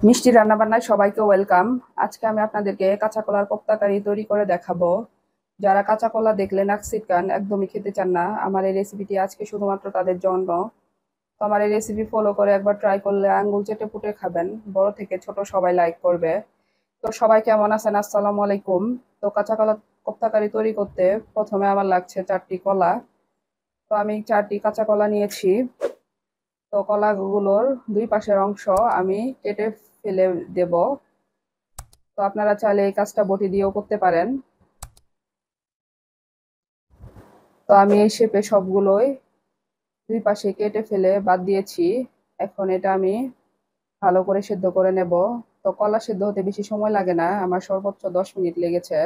মিষ্টি রান্নাবান্নায় সবাইকে ওয়েলকাম। আজকে আমি আপনাদেরকে কাঁচা কলার কোপ্তা কারি তৈরি করে দেখাবো। যারা কাঁচা কলা দেখলে নাক ছিটকান, একদমই খেতে চান না, আমার এই রেসিপিটি আজকে শুধুমাত্র তাদের জন্য। তো আমার এই রেসিপি ফলো করে একবার ট্রাই করলে আঙ্গুল চেটে পুটে খাবেন, বড় থেকে ছোট সবাই লাইক করবে। তো সবাই কেমন আছেন? আসসালামু আলাইকুম। তো কাঁচা কলা কোপ্তা কারি তৈরি করতে প্রথমে আমার লাগছে 4টি কলা। তো আমি 4টি কাঁচা কলা নিয়েছি। তো কলাগুলোর দুই পাশের অংশ আমি কেটে ফেলে দেব। তো আপনারা চাইলে এই কাজটা বটি দিয়েও করতে পারেন। তো আমি এই শেপে সবগুলোই দুই পাশে কেটে ফেলে বাদ দিয়েছি। এখন এটা আমি ভালো করে সেদ্ধ করে নেব। তো কলা সেদ্ধ হতে বেশি সময় লাগে না, আমার সর্বোচ্চ 10 মিনিট লেগেছে।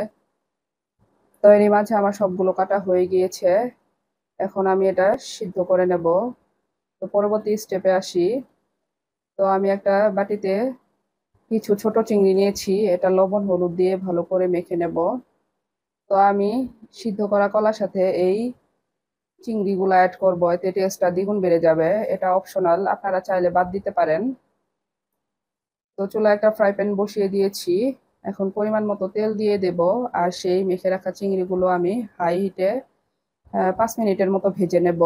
তো এরই মাঝে আমার সবগুলো কাটা হয়ে গিয়েছে। এখন আমি এটা সিদ্ধ করে নেব। তো পরবর্তী স্টেপে আসি। তো আমি একটা বাটিতে কিছু ছোট চিংড়ি নিয়েছি, এটা লবণ হলুদ দিয়ে ভালো করে মেখে নেব। তো আমি সিদ্ধ করা কলার সাথে এই চিংড়িগুলো অ্যাড করবো, এতে টেস্টটা দ্বিগুণ বেড়ে যাবে। এটা অপশনাল, আপনারা চাইলে বাদ দিতে পারেন। তো চুলায় একটা ফ্রাই প্যান বসিয়ে দিয়েছি। এখন পরিমাণ মতো তেল দিয়ে দেব। আর সেই মেখে রাখা চিংড়িগুলো আমি হাই হিটে 5 মিনিটের মতো ভেজে নেব।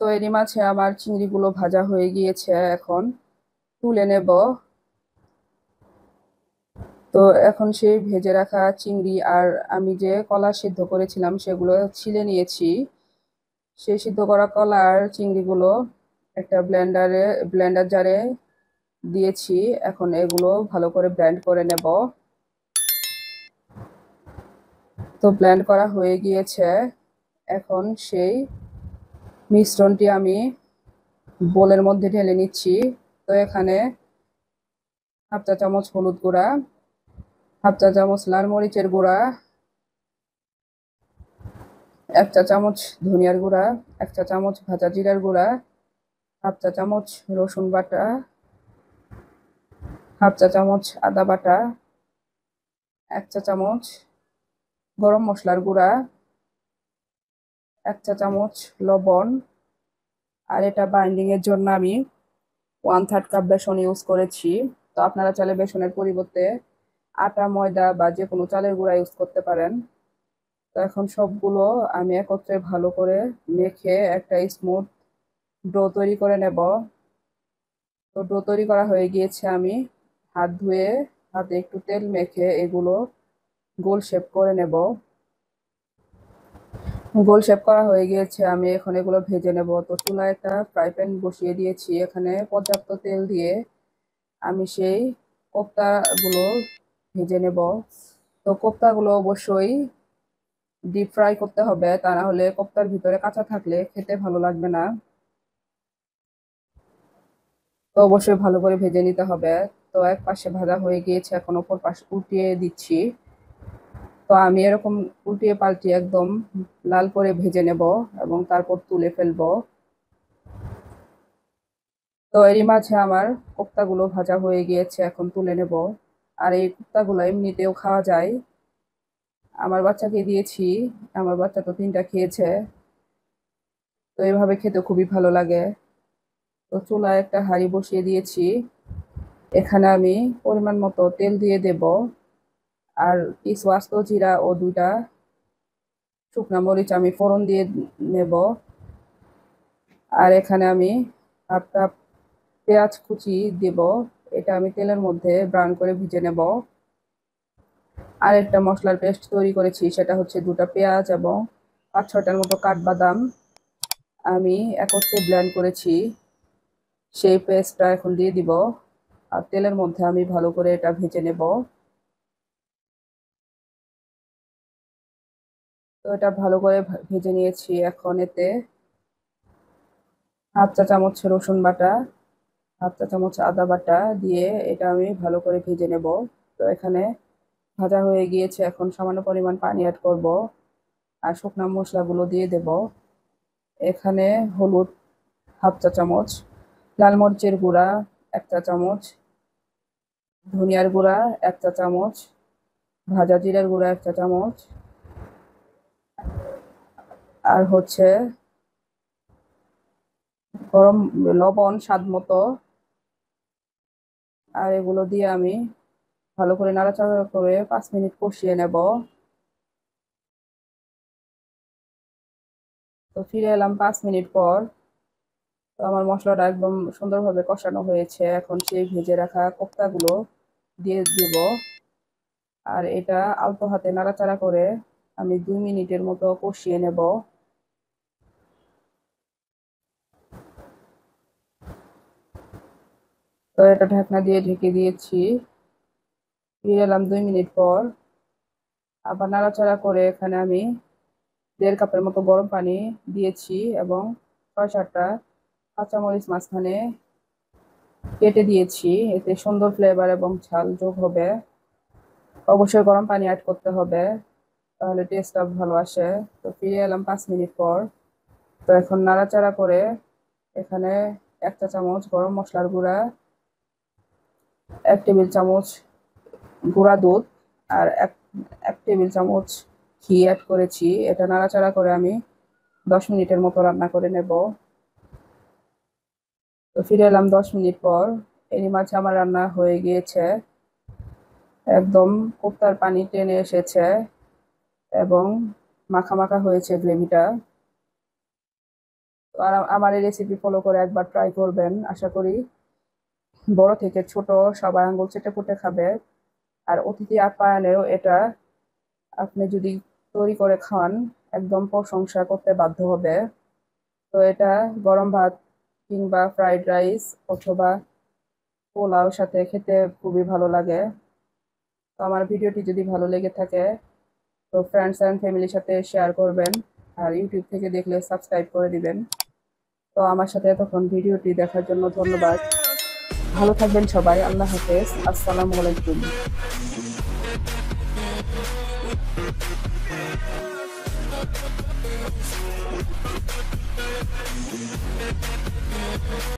তো এরই মাঝে আমার চিংড়িগুলো ভাজা হয়ে গিয়েছে, এখন তুলে নেব। তো এখন সেই ভেজে রাখা চিংড়ি আর আমি যে কলা সিদ্ধ করেছিলাম সেগুলো ছিলে নিয়েছি। সেই সিদ্ধ করা কলা আর চিংড়িগুলো একটা ব্লেন্ডার জারে দিয়েছি। এখন এগুলো ভালো করে ব্লেন্ড করে নেব। তো ব্লেন্ড করা হয়ে গিয়েছে। এখন সেই মিশ্রণটি আমি বোলের মধ্যে ঢেলে নিচ্ছি। তো এখানে হাফ চা চামচ হলুদ গুঁড়া, হাফ চা চামচ লাল মরিচের গুঁড়া, 1 চা চামচ ধনিয়ার গুঁড়া, 1 চা চামচ ভাজা জিরার গুঁড়া, হাফ চা চামচ রসুন বাটা, হাফ চা চামচ আদা বাটা, 1 চা চামচ গরম মশলার গুঁড়া, 1 চা চামচ লবণ। আর এটা বাইন্ডিং এর জন্য আমি 1/3 কাপ বেসন ইউজ করেছি। তো আপনারা চাইলে বেসনের পরিবর্তে আটা, ময়দা বা যে কোনো চালের গুঁড়া ইউজ করতে পারেন। তো এখন সবগুলো আমি একত্রে ভালো করে মেখে একটা স্মুথ ডো তৈরি করে নেব। তো ডো তৈরি করা হয়ে গিয়েছে। আমি হাত ধুয়ে হাতে একটু তেল মেখে এগুলো গোল শেপ করে নেব। গোল শেপ করা হয়ে গিয়েছে, আমি এখন এগুলো ভেজে নেব। তো চুলায় একটা ফ্রাই প্যান বসিয়ে দিয়েছি, এখানে পর্যাপ্ত তেল দিয়ে আমি সেই কোপ্তাগুলো ভেজে নেব। তো কোপ্তাগুলো অবশ্যই ডিপ ফ্রাই করতে হবে, তা না হলে কোপ্তার ভিতরে কাঁচা থাকলে খেতে ভালো লাগবে না। তো অবশ্যই ভালো করে ভেজে নিতে হবে। তো এক পাশে ভাজা হয়ে গিয়েছে, এখন অপর পাশ উল্টিয়ে দিচ্ছি। তো আমি এরকম উল্টিয়ে পাল্টিয়ে একদম লাল করে ভেজে নেব এবং তারপর তুলে ফেলবো। তো এরই মাঝে আমার কোপ্তাগুলো ভাজা হয়ে গিয়েছে, এখন তুলে নেব। আর এই কোপ্তাগুলো এমনিতেও খাওয়া যায়, আমার বাচ্চাকে দিয়েছি, আমার বাচ্চা তো 3টা খেয়েছে। তো এইভাবে খেতে খুবই ভালো লাগে। তো চুলায় একটা হাঁড়ি বসিয়ে দিয়েছি, এখানে আমি পরিমাণ মতো তেল দিয়ে দেব। আর কিছু আস্ত জিরা ও 2টা শুকনা মরিচ আমি ফোড়ন দিয়ে নেব। আর এখানে আমি হাফ কাপ পেঁয়াজ কুচি দেব, এটা আমি তেলের মধ্যে ব্রাউন করে ভেজে নেব। আর একটা মশলার পেস্ট তৈরি করেছি, সেটা হচ্ছে 2টা পেঁয়াজ এবং 5-6টার মতো কাঠবাদাম আমি একত্রে ব্লেন্ড করেছি। সেই পেস্টটা এখন দিয়ে দিব আর তেলের মধ্যে আমি ভালো করে এটা ভেজে নেব। তো এটা ভালো করে ভেজে নিয়েছি। এখন এতে হাফ চা চামচ রসুন বাটা, হাফ চা চামচ আদা বাটা দিয়ে এটা আমি ভালো করে ভেজে নেব। তো এখানে ভাজা হয়ে গিয়েছে, এখন সামান্য পরিমাণ পানি অ্যাড করব আর শুকনো মশলাগুলো দিয়ে দেব। এখানে হলুদ হাফ চা চামচ, লাল মরিচের গুঁড়া 1 চা চামচ, ধনিয়ার গুঁড়া 1 চা চামচ, ভাজা জিরার গুঁড়া 1 চা চামচ, আর হচ্ছে গরম লবণ স্বাদ মতো, আর এগুলো দিয়ে আমি ভালো করে নাড়াচাড়া করে 5 মিনিট কষিয়ে নেব। তো ফিরে এলাম 5 মিনিট পর। তো আমার মশলাটা একদম সুন্দরভাবে কষানো হয়েছে। এখন সেই ভেজে রাখা কোপ্তাগুলো দিয়ে দিব, আর এটা অল্প হাতে নাড়াচাড়া করে আমি 2 মিনিটের মতো কষিয়ে নেব। তো এটা ঢাকনা দিয়ে ঢেকে দিয়েছি। ফিরে এলাম 2 মিনিট পর। আবার নাড়াচাড়া করে এখানে আমি 1.5 কাপের মতো গরম পানি দিয়েছি এবং 6-7টা কাঁচামরিচ মাঝখানে কেটে দিয়েছি। এতে সুন্দর ফ্লেভার এবং ঝাল যোগ হবে। অবশ্যই গরম পানি অ্যাড করতে হবে, তাহলে টেস্টটা ভালো আসে। তো ফিরে এলাম 5 মিনিট পর। তো এখন নাড়াচাড়া করে এখানে 1 চা চামচ গরম মশলার গুঁড়া, 1 টেবিল চামচ গুঁড়া দুধ আর এক টেবিল চামচ ঘি অ্যাড করেছি। এটা নাড়াচাড়া করে আমি 10 মিনিটের মতো রান্না করে নেব। তো ফিরে এলাম 10 মিনিট পর। এরই মাঝে আমার রান্না হয়ে গিয়েছে, একদম কোপ্তার পানি টেনে এসেছে এবং মাখা মাখা হয়েছে গ্রেভিটা। আর আমার এই রেসিপি ফলো করে একবার ট্রাই করবেন। আশা করি বড় থেকে ছোট সবাই আঙ্গুল চেটে পুটে খাবে। আর অতিথি আপ্যায়নেও এটা আপনি যদি তৈরি করে খান, একদম প্রশংসা করতে বাধ্য হবে। তো এটা গরম ভাত কিংবা ফ্রাইড রাইস অথবা পোলাও সাথে খেতে খুবই ভালো লাগে। তো আমার ভিডিওটি যদি ভালো লেগে থাকে তো ফ্রেন্ডস অ্যান্ড ফ্যামিলির সাথে শেয়ার করবেন, আর ইউটিউব থেকে দেখলে সাবস্ক্রাইব করে দিবেন। তো আমার সাথে এতক্ষণ ভিডিওটি দেখার জন্য ধন্যবাদ। ভালো থাকবেন সবাই। আল্লাহ হাফেজ। আসসালামু আলাইকুম।